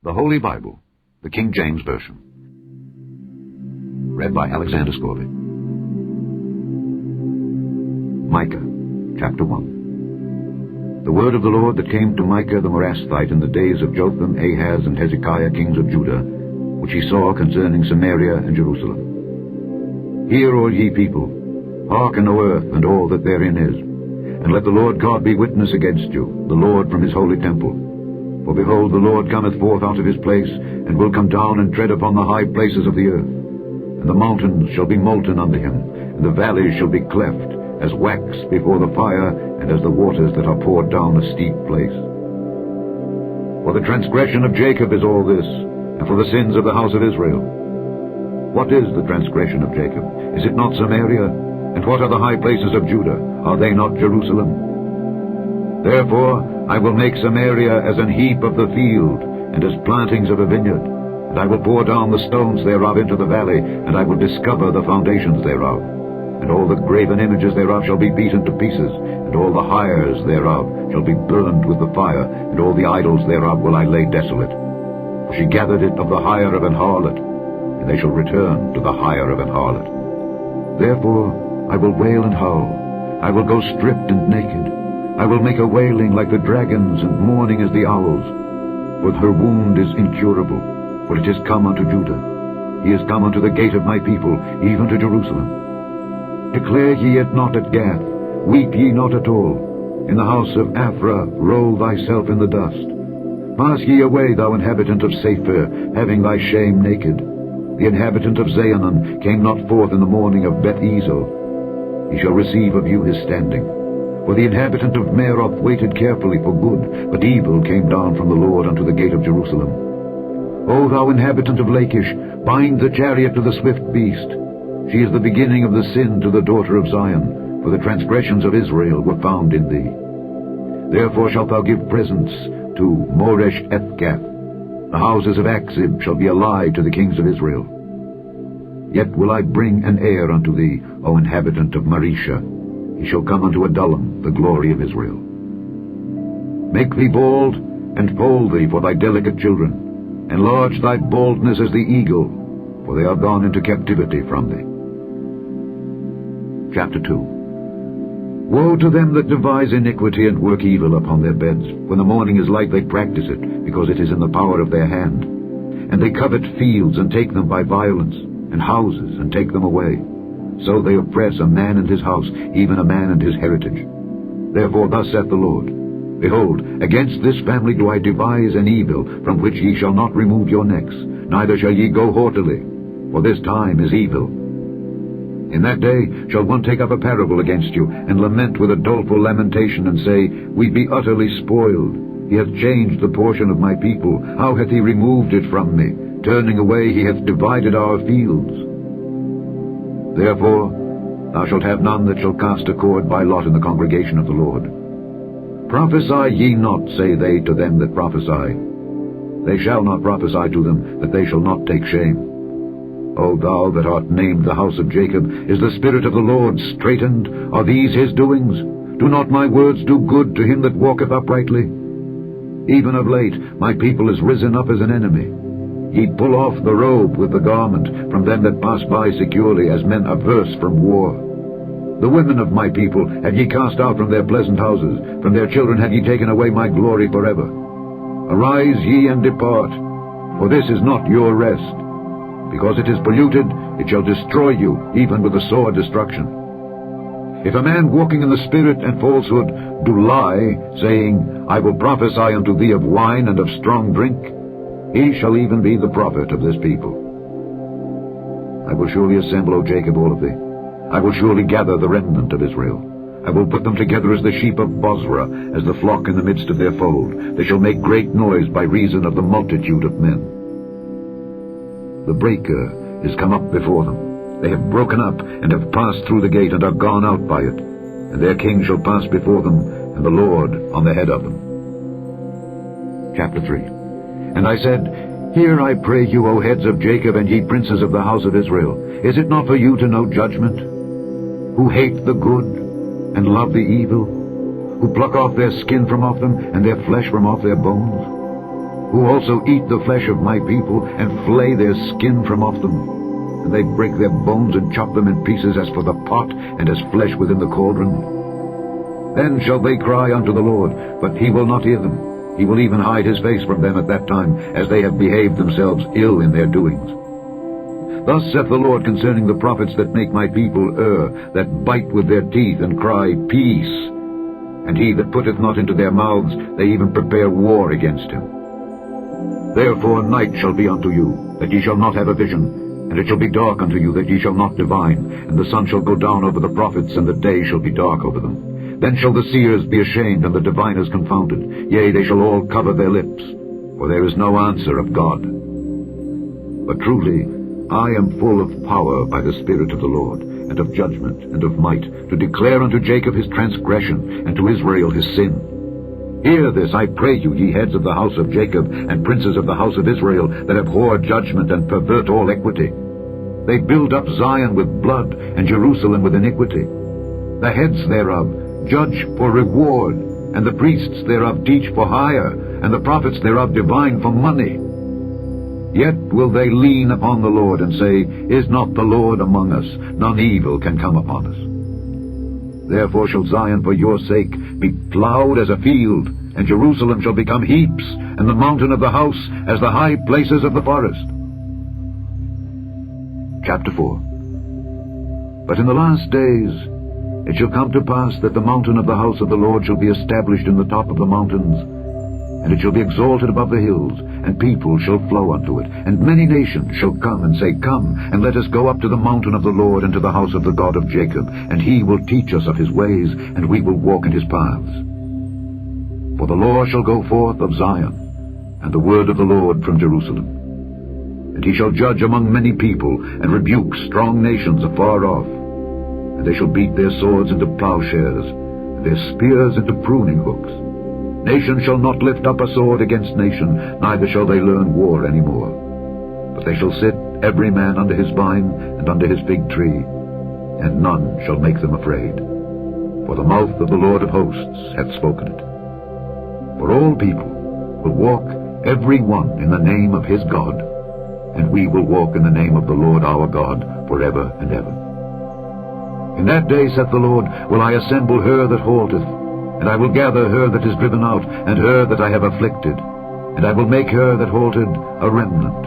The Holy Bible, the King James Version. Read by Alexander Scorby. Micah, chapter 1. The word of the Lord that came to Micah the Morasthite in the days of Jotham, Ahaz, and Hezekiah, kings of Judah, which he saw concerning Samaria and Jerusalem. Hear, all ye people, hearken, O earth, and all that therein is, and let the Lord God be witness against you, the Lord from his holy temple. For behold, the Lord cometh forth out of his place, and will come down and tread upon the high places of the earth. And the mountains shall be molten under him, and the valleys shall be cleft, as wax before the fire, and as the waters that are poured down a steep place. For the transgression of Jacob is all this, and for the sins of the house of Israel. What is the transgression of Jacob? Is it not Samaria? And what are the high places of Judah? Are they not Jerusalem? Therefore I will make Samaria as an heap of the field, and as plantings of a vineyard. And I will pour down the stones thereof into the valley, and I will discover the foundations thereof. And all the graven images thereof shall be beaten to pieces, and all the hires thereof shall be burned with the fire, and all the idols thereof will I lay desolate. For she gathered it of the hire of an harlot, and they shall return to the hire of an harlot. Therefore I will wail and howl, I will go stripped and naked. I will make a wailing like the dragons, and mourning as the owls. For her wound is incurable, for it is come unto Judah. He is come unto the gate of my people, even to Jerusalem. Declare ye it not at Gath, weep ye not at all. In the house of Aphrah roll thyself in the dust. Pass ye away, thou inhabitant of Saphir, having thy shame naked. The inhabitant of Zaanann came not forth in the morning of Beth-ezel. He shall receive of you his standing. For the inhabitant of Meroth waited carefully for good, but evil came down from the Lord unto the gate of Jerusalem. O thou inhabitant of Lachish, bind the chariot to the swift beast. She is the beginning of the sin to the daughter of Zion, for the transgressions of Israel were found in thee. Therefore shalt thou give presents to Moresh-Ethgath. The houses of Achzib shall be a lie to the kings of Israel. Yet will I bring an heir unto thee, O inhabitant of Mareshah. He shall come unto Adullam, the glory of Israel. Make thee bald, and fold thee for thy delicate children. Enlarge thy baldness as the eagle, for they are gone into captivity from thee. Chapter 2. Woe to them that devise iniquity and work evil upon their beds. When the morning is light they practice it, because it is in the power of their hand. And they covet fields and take them by violence, and houses and take them away. So they oppress a man and his house, even a man and his heritage. Therefore thus saith the Lord, Behold, against this family do I devise an evil, from which ye shall not remove your necks, neither shall ye go haughtily, for this time is evil. In that day shall one take up a parable against you, and lament with a doleful lamentation, and say, We be utterly spoiled. He hath changed the portion of my people. How hath he removed it from me? Turning away he hath divided our fields. Therefore thou shalt have none that shall cast a cord by lot in the congregation of the Lord. Prophesy ye not, say they to them that prophesy. They shall not prophesy to them, that they shall not take shame. O thou that art named the house of Jacob, is the Spirit of the Lord straitened? Are these his doings? Do not my words do good to him that walketh uprightly? Even of late my people is risen up as an enemy. Ye pull off the robe with the garment from them that pass by securely, as men averse from war. The women of my people have ye cast out from their pleasant houses. From their children have ye taken away my glory forever. Arise ye and depart, for this is not your rest. Because it is polluted, it shall destroy you, even with the sword destruction. If a man walking in the spirit and falsehood do lie, saying, I will prophesy unto thee of wine and of strong drink, he shall even be the prophet of this people. I will surely assemble, O Jacob, all of thee. I will surely gather the remnant of Israel. I will put them together as the sheep of Bozrah, as the flock in the midst of their fold. They shall make great noise by reason of the multitude of men. The breaker is come up before them. They have broken up, and have passed through the gate, and are gone out by it. And their king shall pass before them, and the Lord on the head of them. Chapter 3. And I said, Hear, I pray you, O heads of Jacob, and ye princes of the house of Israel. Is it not for you to know judgment? Who hate the good, and love the evil? Who pluck off their skin from off them, and their flesh from off their bones? who also eat the flesh of my people, and flay their skin from off them. And they break their bones and chop them in pieces as for the pot, and as flesh within the cauldron. Then shall they cry unto the Lord, but he will not hear them. He will even hide his face from them at that time, as they have behaved themselves ill in their doings. Thus saith the Lord concerning the prophets that make my people err, that bite with their teeth, and cry, Peace! And he that putteth not into their mouths, they even prepare war against him. Therefore night shall be unto you, that ye shall not have a vision, and it shall be dark unto you, that ye shall not divine, and the sun shall go down over the prophets, and the day shall be dark over them. Then shall the seers be ashamed, and the diviners confounded. Yea, they shall all cover their lips, for there is no answer of God. But truly, I am full of power by the Spirit of the Lord, and of judgment, and of might, to declare unto Jacob his transgression, and to Israel his sin. Hear this, I pray you, ye heads of the house of Jacob, and princes of the house of Israel, that abhor judgment, and pervert all equity. They build up Zion with blood, and Jerusalem with iniquity. The heads thereof judge for reward, and the priests thereof teach for hire, and the prophets thereof divine for money. Yet will they lean upon the Lord, and say, Is not the Lord among us? None evil can come upon us. Therefore shall Zion for your sake be plowed as a field, and Jerusalem shall become heaps, and the mountain of the house as the high places of the forest. Chapter 4. But in the last days it shall come to pass that the mountain of the house of the Lord shall be established in the top of the mountains, and it shall be exalted above the hills, and people shall flow unto it. And many nations shall come and say, Come, and let us go up to the mountain of the Lord, and to the house of the God of Jacob, and he will teach us of his ways, and we will walk in his paths. For the law shall go forth of Zion, and the word of the Lord from Jerusalem. And he shall judge among many people, and rebuke strong nations afar off. And they shall beat their swords into plowshares, and their spears into pruning hooks. Nation shall not lift up a sword against nation, neither shall they learn war any more. But they shall sit every man under his vine, and under his fig tree, and none shall make them afraid. For the mouth of the Lord of hosts hath spoken it. For all people will walk every one in the name of his God, and we will walk in the name of the Lord our God forever and ever. In that day, saith the Lord, will I assemble her that halteth, and I will gather her that is driven out, and her that I have afflicted. And I will make her that halted a remnant,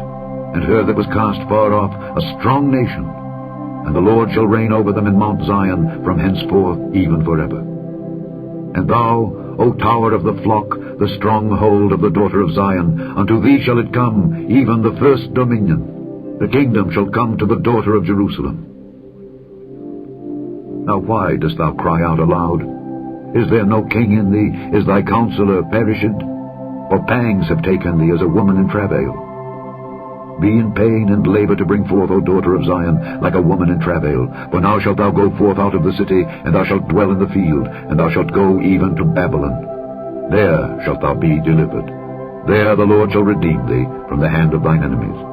and her that was cast far off a strong nation. And the Lord shall reign over them in Mount Zion from henceforth even forever. And thou, O tower of the flock, the stronghold of the daughter of Zion, unto thee shall it come, even the first dominion. The kingdom shall come to the daughter of Jerusalem. Now why dost thou cry out aloud? Is there no king in thee? Is thy counselor perished? For pangs have taken thee as a woman in travail. Be in pain and labor to bring forth, O daughter of Zion, like a woman in travail. For now shalt thou go forth out of the city, and thou shalt dwell in the field, and thou shalt go even to Babylon. There shalt thou be delivered. There the Lord shall redeem thee from the hand of thine enemies.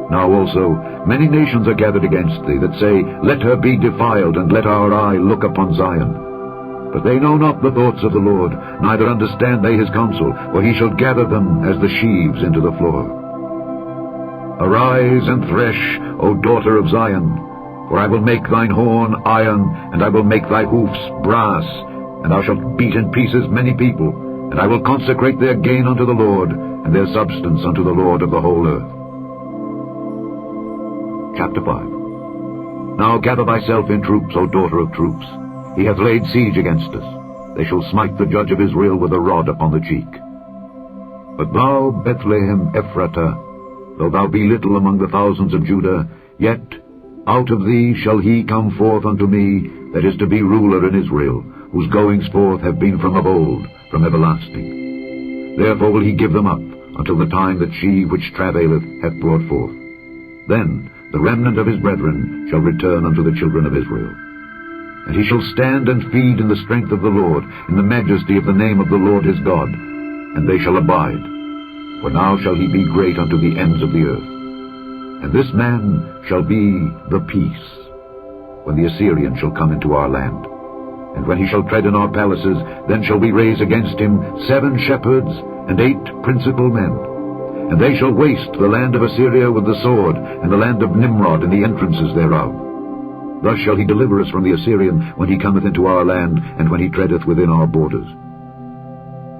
Now also many nations are gathered against thee, that say, Let her be defiled, and let our eye look upon Zion. But they know not the thoughts of the Lord, neither understand they his counsel, for he shall gather them as the sheaves into the floor. Arise and thresh, O daughter of Zion, for I will make thine horn iron, and I will make thy hoofs brass, and thou shalt beat in pieces many people, and I will consecrate their gain unto the Lord, and their substance unto the Lord of the whole earth. Chapter 5. Now gather thyself in troops, O daughter of troops. He hath laid siege against us. They shall smite the judge of Israel with a rod upon the cheek. But thou, Bethlehem Ephratah, though thou be little among the thousands of Judah, yet out of thee shall he come forth unto me, that is to be ruler in Israel, whose goings forth have been from of old, from everlasting. Therefore will he give them up, until the time that she which travaileth hath brought forth. Then the remnant of his brethren shall return unto the children of Israel. And he shall stand and feed in the strength of the Lord, in the majesty of the name of the Lord his God, and they shall abide. For now shall he be great unto the ends of the earth. And this man shall be the peace, when the Assyrian shall come into our land. And when he shall tread in our palaces, then shall we raise against him 7 shepherds, and 8 principal men. And they shall waste the land of Assyria with the sword, and the land of Nimrod and the entrances thereof. Thus shall he deliver us from the Assyrian when he cometh into our land, and when he treadeth within our borders.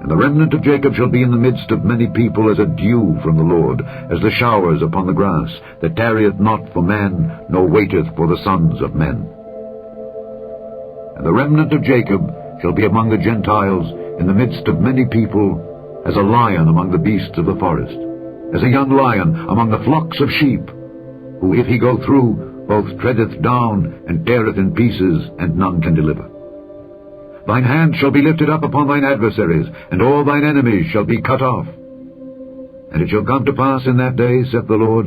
And the remnant of Jacob shall be in the midst of many people as a dew from the Lord, as the showers upon the grass, that tarrieth not for man, nor waiteth for the sons of men. And the remnant of Jacob shall be among the Gentiles, in the midst of many people, as a lion among the beasts of the forest, as a young lion among the flocks of sheep, who if he go through, both treadeth down, and teareth in pieces, and none can deliver. Thine hand shall be lifted up upon thine adversaries, and all thine enemies shall be cut off. And it shall come to pass in that day, saith the Lord,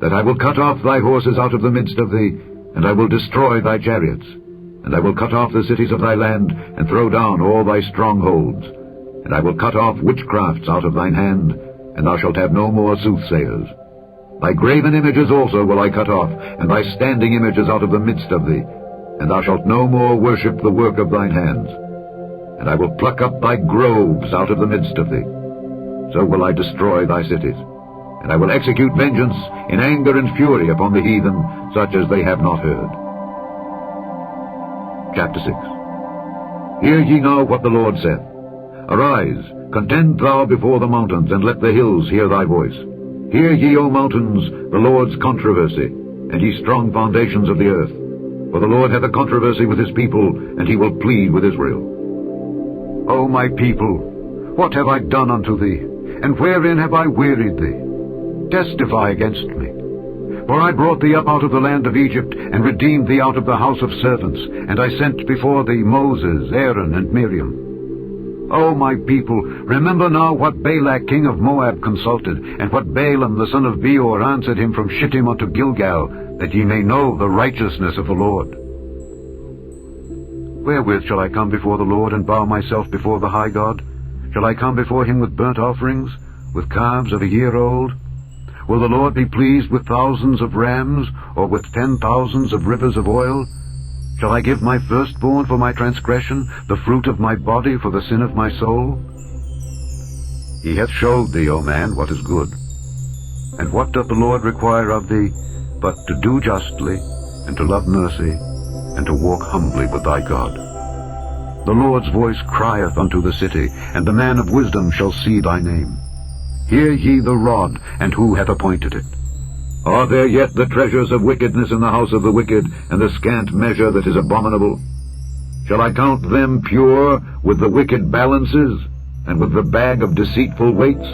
that I will cut off thy horses out of the midst of thee, and I will destroy thy chariots. And I will cut off the cities of thy land, and throw down all thy strongholds. And I will cut off witchcrafts out of thine hand, and thou shalt have no more soothsayers. Thy graven images also will I cut off, and thy standing images out of the midst of thee. And thou shalt no more worship the work of thine hands. And I will pluck up thy groves out of the midst of thee. So will I destroy thy cities. And I will execute vengeance in anger and fury upon the heathen, such as they have not heard. Chapter 6. Hear ye now what the Lord saith. Arise, contend thou before the mountains, and let the hills hear thy voice. Hear ye, O mountains, the Lord's controversy, and ye strong foundations of the earth. For the Lord hath a controversy with his people, and he will plead with Israel. O my people, what have I done unto thee, and wherein have I wearied thee? Testify against me. For I brought thee up out of the land of Egypt, and redeemed thee out of the house of servants, and I sent before thee Moses, Aaron, and Miriam. O my people, remember now what Balak king of Moab consulted, and what Balaam the son of Beor answered him from Shittim unto Gilgal, that ye may know the righteousness of the Lord. Wherewith shall I come before the Lord, and bow myself before the high God? Shall I come before him with burnt offerings, with calves of a year old? Will the Lord be pleased with thousands of rams, or with 10,000s of rivers of oil? Shall I give my firstborn for my transgression, the fruit of my body for the sin of my soul? He hath showed thee, O man, what is good. And what doth the Lord require of thee, but to do justly, and to love mercy, and to walk humbly with thy God? The Lord's voice crieth unto the city, and the man of wisdom shall see thy name. Hear ye the rod, and who hath appointed it? Are there yet the treasures of wickedness in the house of the wicked, and the scant measure that is abominable? Shall I count them pure with the wicked balances, and with the bag of deceitful weights?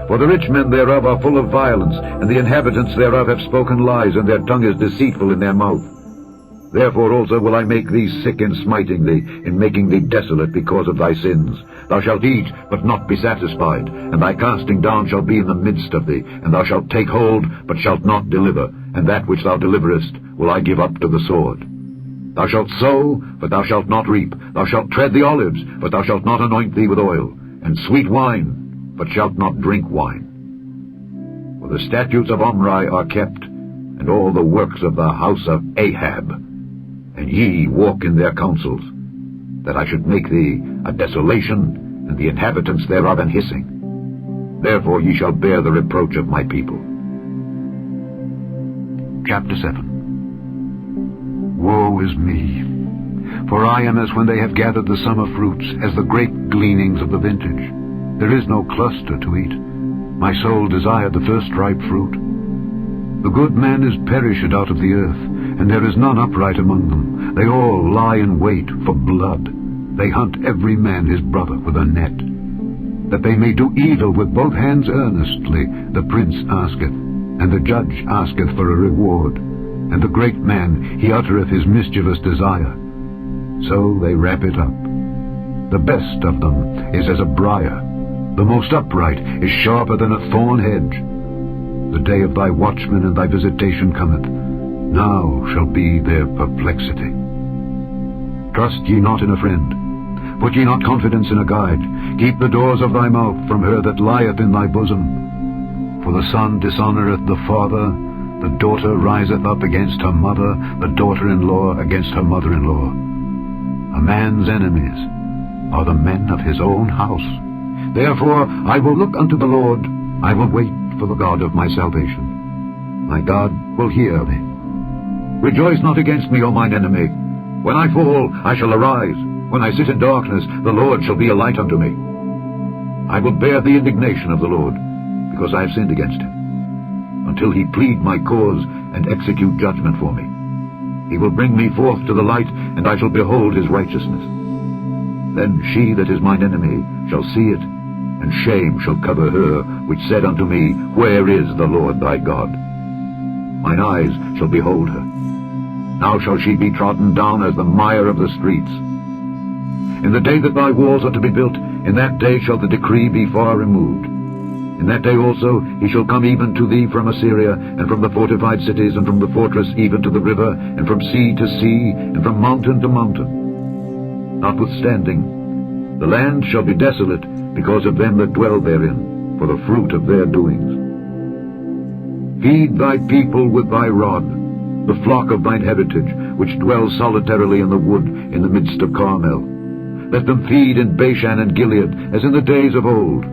For the rich men thereof are full of violence, and the inhabitants thereof have spoken lies, and their tongue is deceitful in their mouth. Therefore also will I make thee sick in smiting thee, in making thee desolate because of thy sins. Thou shalt eat, but not be satisfied, and thy casting down shall be in the midst of thee, and thou shalt take hold, but shalt not deliver, and that which thou deliverest will I give up to the sword. Thou shalt sow, but thou shalt not reap. Thou shalt tread the olives, but thou shalt not anoint thee with oil, and sweet wine, but shalt not drink wine. For the statutes of Omri are kept, and all the works of the house of Ahab, and ye walk in their counsels, that I should make thee a desolation, and the inhabitants thereof an hissing. Therefore ye shall bear the reproach of my people. Chapter 7. Woe is me! For I am as when they have gathered the summer fruits, as the grape gleanings of the vintage. There is no cluster to eat. My soul desired the first ripe fruit. The good man is perished out of the earth, and there is none upright among them. They all lie in wait for blood. They hunt every man his brother with a net. That they may do evil with both hands earnestly, the prince asketh, and the judge asketh for a reward. And the great man, he uttereth his mischievous desire. So they wrap it up. The best of them is as a briar. The most upright is sharper than a thorn hedge. The day of thy watchman and thy visitation cometh. Now shall be their perplexity. Trust ye not in a friend. Put ye not confidence in a guide. Keep the doors of thy mouth from her that lieth in thy bosom. For the son dishonoureth the father, the daughter riseth up against her mother, the daughter-in-law against her mother-in-law. A man's enemies are the men of his own house. Therefore I will look unto the Lord, I will wait for the God of my salvation. My God will hear me. Rejoice not against me, O mine enemy. When I fall, I shall arise. When I sit in darkness, the Lord shall be a light unto me. I will bear the indignation of the Lord, because I have sinned against him, until he plead my cause and execute judgment for me. He will bring me forth to the light, and I shall behold his righteousness. Then she that is mine enemy shall see it, and shame shall cover her which said unto me, Where is the Lord thy God? Mine eyes shall behold her. Now shall she be trodden down as the mire of the streets. In the day that thy walls are to be built, in that day shall the decree be far removed. In that day also he shall come even to thee from Assyria, and from the fortified cities, and from the fortress even to the river, and from sea to sea, and from mountain to mountain. Notwithstanding, the land shall be desolate because of them that dwell therein, for the fruit of their doings. Feed thy people with thy rod, the flock of thine heritage, which dwell solitarily in the wood in the midst of Carmel. Let them feed in Bashan and Gilead, as in the days of old.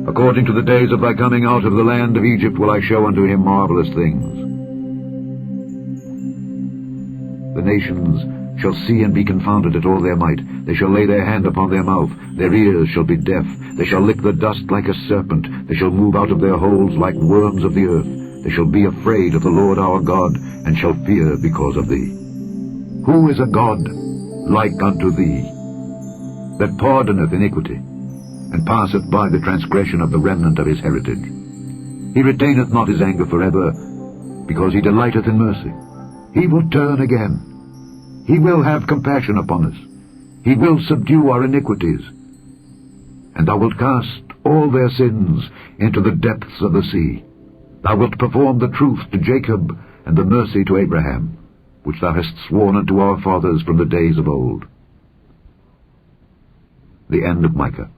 According to the days of thy coming out of the land of Egypt will I show unto him marvelous things. The nations shall see and be confounded at all their might. They shall lay their hand upon their mouth. Their ears shall be deaf. They shall lick the dust like a serpent. They shall move out of their holes like worms of the earth. They shall be afraid of the Lord our God, and shall fear because of thee. Who is a God like unto thee, that pardoneth iniquity, and passeth by the transgression of the remnant of his heritage? He retaineth not his anger forever, because he delighteth in mercy. He will turn again. He will have compassion upon us. He will subdue our iniquities. And thou wilt cast all their sins into the depths of the sea. Thou wilt perform the truth to Jacob, and the mercy to Abraham, which thou hast sworn unto our fathers from the days of old. The end of Micah.